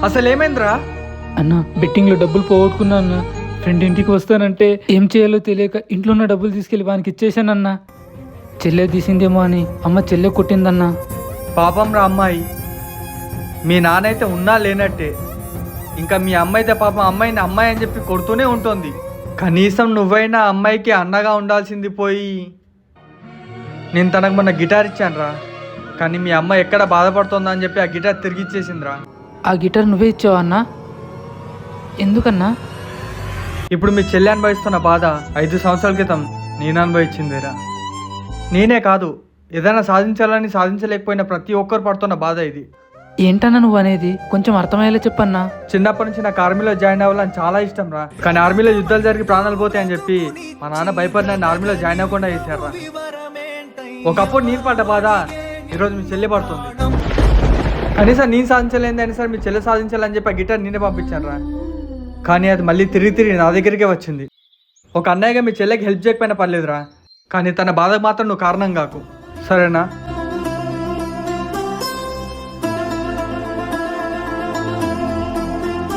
అసలు ఏమైందిరా? అన్న బెట్టింగ్లో డబ్బులు పోగొట్టుకున్నా అన్న. ఫ్రెండ్ ఇంటికి వస్తానంటే ఏం చేయాలో తెలియక ఇంట్లో ఉన్న డబ్బులు తీసుకెళ్ళి వానికి ఇచ్చేసానన్న. చెల్లె తీసిందేమో అని అమ్మ చెల్లె కొట్టిందన్నా. పాపం రా అమ్మాయి. మీ నాన్న అయితే ఉన్నా లేనట్టే. ఇంకా మీ అమ్మ అయితే పాపం అమ్మాయిని అమ్మాయి అని చెప్పి కొడుతూనే ఉంటుంది. కనీసం నువ్వైనా అమ్మాయికి అన్నగా ఉండాల్సింది పోయి. నేను తనకు మొన్న గిటార్ ఇచ్చాను రా, కానీ మీ అమ్మ ఎక్కడ బాధపడుతుందా అని చెప్పి ఆ గిటార్ తిరిగి ఇచ్చేసిందిరా. ఆ గిటార్ నువ్వే ఇచ్చావా అన్నా? ఎందుకన్నా? ఇప్పుడు మీ చెల్లి అనుభవిస్తున్న బాధ 5 సంవత్సరాల క్రితం నేను అనుభవించిందిరా. నేనే కాదు, ఏదైనా సాధించాలని సాధించలేకపోయిన ప్రతి ఒక్కరు పడుతున్న బాధ ఇది. ఏంటన్నా నువ్వు అనేది? కొంచెం అర్థమయ్యేలా చెప్పన్నా. చిన్నప్పటి నుంచి నాకు ఆర్మీలో జాయిన్ అవ్వాలని చాలా ఇష్టం రా, కానీ ఆర్మీలో యుద్ధాలు జరిగి ప్రాణాలు పోతాయని చెప్పి మా నాన్న భయపడి నన్ను ఆర్మీలో జాయిన్ అవ్వకుండా చేశారా. ఒకప్పుడు నేను పడ్డ బాధ ఈరోజు మీ చెల్లి పడుతుంది. కనీసం నేను సాధించలేని అని సార్ మీ చెల్లి సాధించాలని చెప్పి ఆ గిటార్ నేనే పంపించాను రా, కానీ అది మళ్ళీ తిరిగి నా దగ్గరికే వచ్చింది. ఒక అన్నయ్యగా మీ చెల్లెకి హెల్ప్ చేయకపోయినా పర్లేదురా, కానీ తన బాధకు మాత్రం నువ్వు కారణం కాకు, సరేనా?